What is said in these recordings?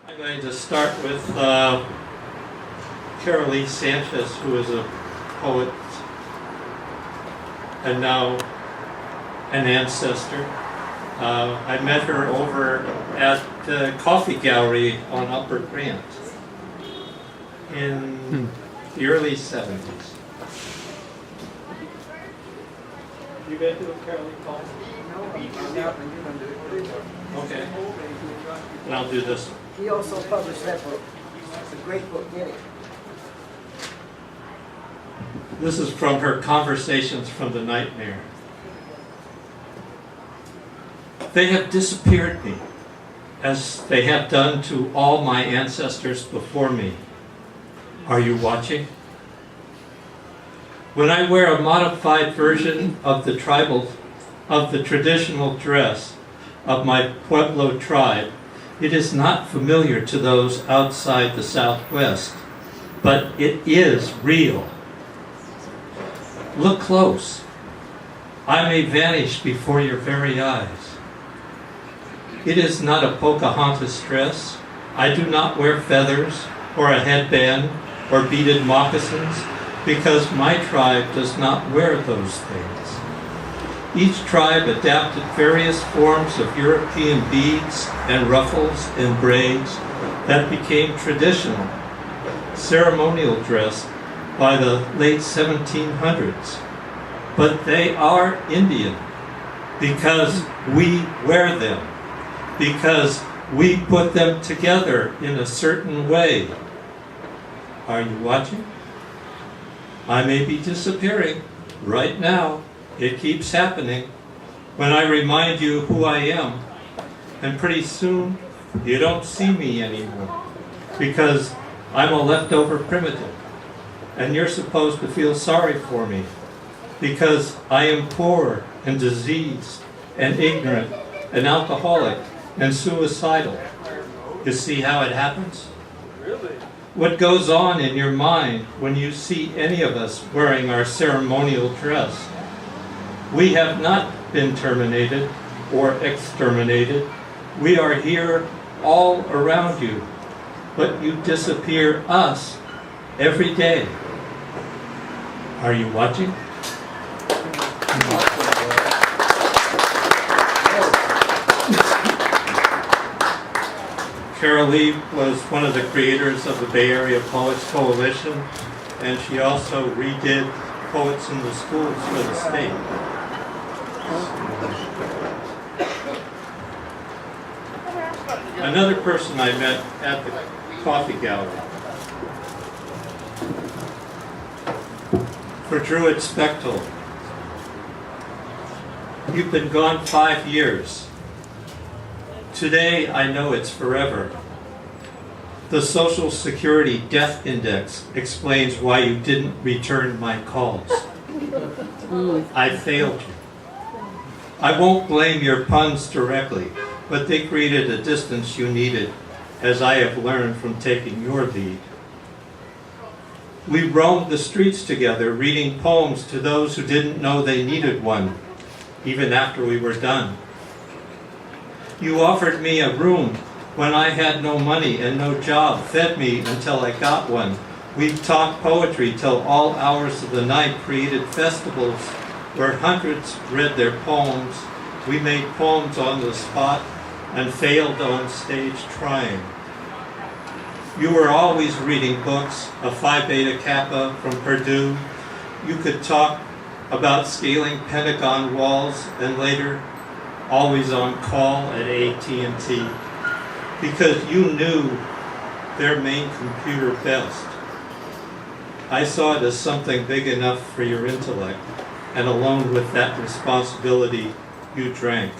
I'm going to start with Carolee Sanchez, who is a poet and now an ancestor. I met her over at the Coffee Gallery on Upper Grant in the early 70s. You going to do a Carolee call? Okay. And I'll do this one. He also published that book. It's a great book. Get it. This is from her Conversations from the Nightmare. They have disappeared me, as they have done to all my ancestors before me. Are you watching? When I wear a modified version of the traditional dress of my Pueblo tribe, it is not familiar to those outside the Southwest, but it is real. Look close. I may vanish before your very eyes. It is not a Pocahontas dress. I do not wear feathers or a headband or beaded moccasins because my tribe does not wear those things. Each tribe adapted various forms of European beads and ruffles and braids that became traditional, ceremonial dress by the late 1700s. But they are Indian because we wear them, because we put them together in a certain way. Are you watching? I may be disappearing right now. It keeps happening when I remind you who I am, and pretty soon you don't see me anymore because I'm a leftover primitive, and you're supposed to feel sorry for me because I am poor and diseased and ignorant and alcoholic and suicidal. You see how it happens? Really? What goes on in your mind when you see any of us wearing our ceremonial dress? We have not been terminated or exterminated. We are here all around you, but you disappear us every day. Are you watching? Carolee was one of the creators of the Bay Area Poets Coalition, and she also redid Poets in the Schools for the state. Another person I met at the Coffee Gallery. For Druid Spectle. You've been gone 5 years. Today I know it's forever. The Social Security Death Index explains why you didn't return my calls. I failed you. I won't blame your puns directly, but they created a distance you needed, as I have learned from taking your lead. We roamed the streets together, reading poems to those who didn't know they needed one, even after we were done. You offered me a room when I had no money and no job, fed me until I got one. We talked poetry till all hours of the night, created festivals where hundreds read their poems. We made poems on the spot and failed on stage trying. You were always reading books, a Phi Beta Kappa from Purdue. You could talk about scaling Pentagon walls, and later always on call at AT&T because you knew their main computer best. I saw it as something big enough for your intellect, and along with that responsibility, you drank.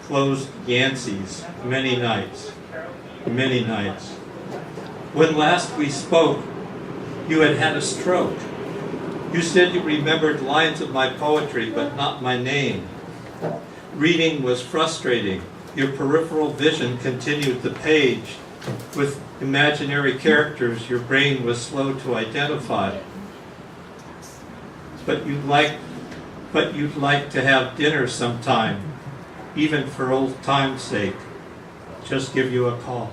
Closed Yancey's many nights. When last we spoke, you had had a stroke. You said you remembered lines of my poetry, but not my name. Reading was frustrating. Your peripheral vision continued the page. With imaginary characters, your brain was slow to identify. But you'd like to have dinner sometime, even for old time's sake. Just give you a call.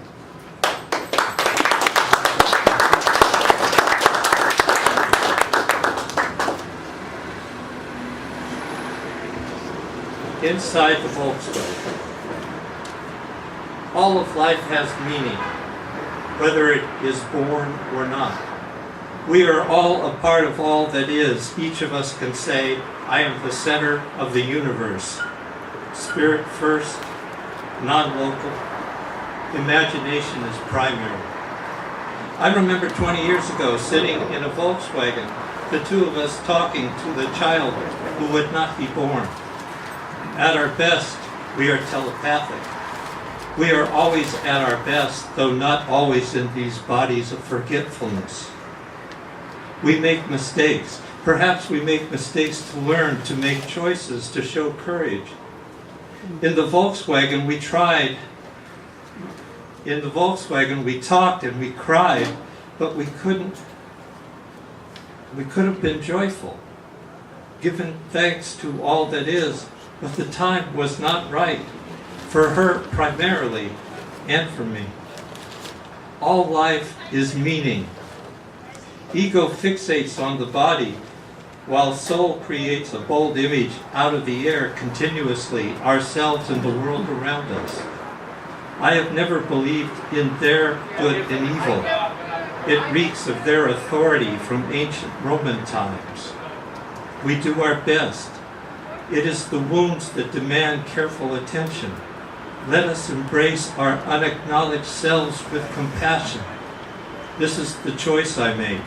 inside the Volkswagen. All of life has meaning, whether it is born or not. We are all a part of all that is. Each of us can say, I am the center of the universe. Spirit first, non-local. Imagination is primary. I remember 20 years ago sitting in a Volkswagen, the two of us talking to the child who would not be born. At our best, we are telepathic. We are always at our best, though not always in these bodies of forgetfulness. We make mistakes. Perhaps we make mistakes to learn, to make choices, to show courage. In the Volkswagen, we tried. In the Volkswagen, we talked and we cried, but we couldn't have been joyful, given thanks to all that is, but the time was not right, for her primarily, and for me. All life is meaning. Ego fixates on the body, while soul creates a bold image out of the air continuously, ourselves and the world around us. I have never believed in their good and evil. It reeks of their authority from ancient Roman times. We do our best. It is the wounds that demand careful attention. Let us embrace our unacknowledged selves with compassion. This is the choice I make,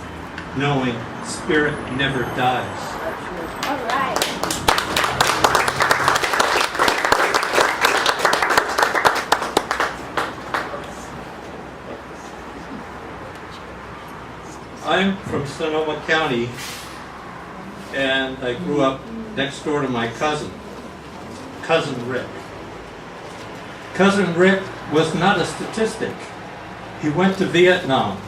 knowing spirit never dies. All right. I'm from Sonoma County, and I grew up next door to my cousin Rick. Cousin Rick was not a statistic. He went to Vietnam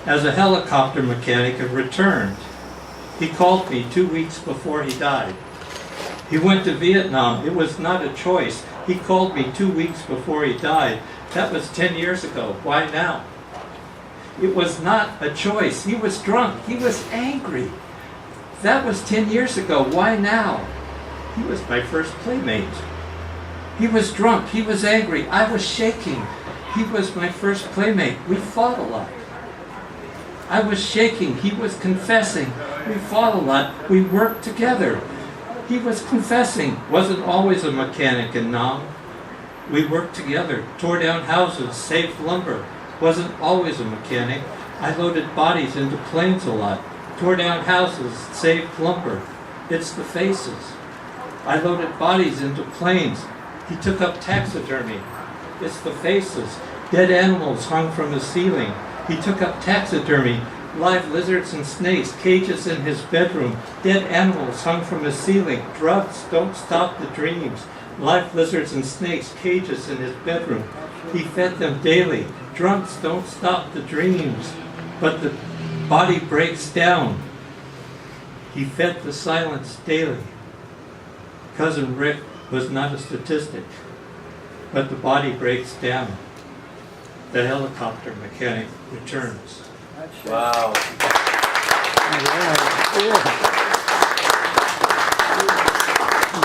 as a helicopter mechanic and returned. He called me 2 weeks before he died. He went to Vietnam. It was not a choice. He called me 2 weeks before he died. That was 10 years ago. Why now? It was not a choice. He was drunk. He was angry. That was 10 years ago. Why now? He was my first playmate. He was drunk. He was angry. I was shaking. He was my first playmate. We fought a lot. I was shaking. He was confessing. We fought a lot. We worked together. He was confessing. Wasn't always a mechanic in Nam. We worked together, tore down houses, saved lumber. Wasn't always a mechanic. I loaded bodies into planes a lot, tore down houses, saved lumber. It's the faces. I loaded bodies into planes. He took up taxidermy. It's the faces. Dead animals hung from the ceiling. He took up taxidermy. Live lizards and snakes, cages in his bedroom. Dead animals hung from the ceiling. Drugs don't stop the dreams. Live lizards and snakes, cages in his bedroom. He fed them daily. Drugs don't stop the dreams, but the body breaks down. He fed the silence daily. Cousin Rick was not a statistic, but the body breaks down. The helicopter mechanic returns. Wow.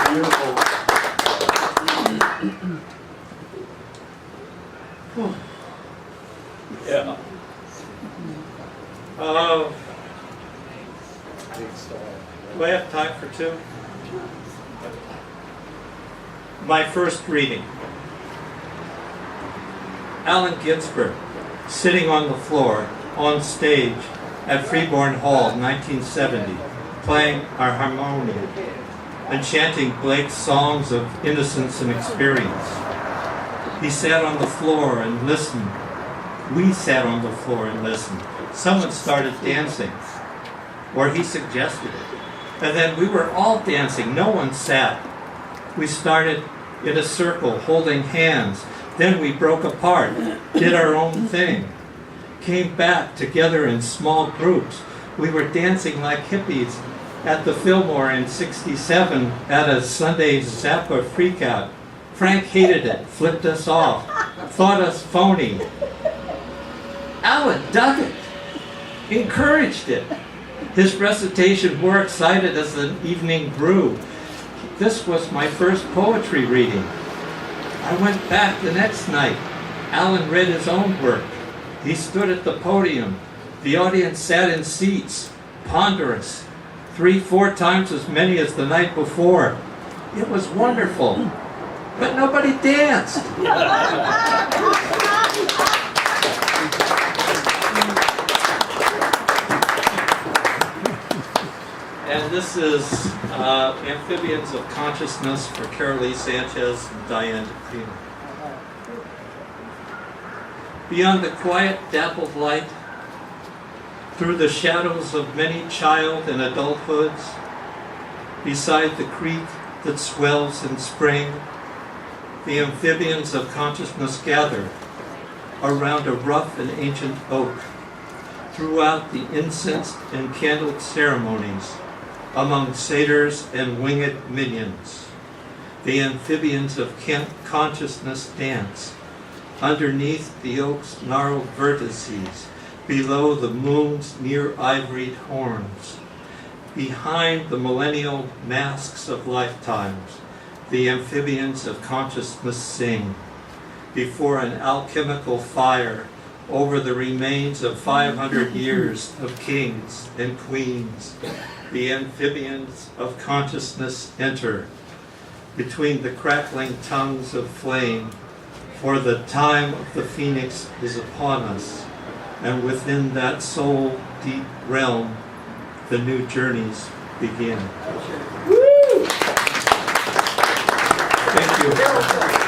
Beautiful. Yeah. Do I have time for two? My first reading. Allen Ginsberg, sitting on the floor, on stage, at Freeborn Hall, 1970, playing our harmonium and chanting Blake's songs of innocence and experience. He sat on the floor and listened. We sat on the floor and listened. Someone started dancing, or he suggested it. And then we were all dancing. No one sat. We started in a circle, holding hands. Then we broke apart, did our own thing, came back together in small groups. We were dancing like hippies at the Fillmore in '67 at a Sunday Zappa freakout. Frank hated it, flipped us off, thought us phony. Alan dug it, encouraged it. His recitation more excited as the evening grew. This was my first poetry reading. I went back the next night. Alan read his own work. He stood at the podium. The audience sat in seats, ponderous, 3-4 times as many as the night before. It was wonderful, but nobody danced. And this is Amphibians of Consciousness for Carolee Sanchez and Diane DePrima. Beyond the quiet, dappled light, through the shadows of many child and adulthoods, beside the creek that swells in spring, the amphibians of consciousness gather around a rough and ancient oak, throughout the incensed and candled ceremonies, among satyrs and winged minions. The amphibians of consciousness dance underneath the oak's gnarled vertices, below the moon's near-ivoried horns. Behind the millennial masks of lifetimes, the amphibians of consciousness sing. Before an alchemical fire, over the remains of 500 years of kings and queens, the amphibians of consciousness enter between the crackling tongues of flame, for the time of the phoenix is upon us, and within that soul-deep realm, the new journeys begin. Thank you.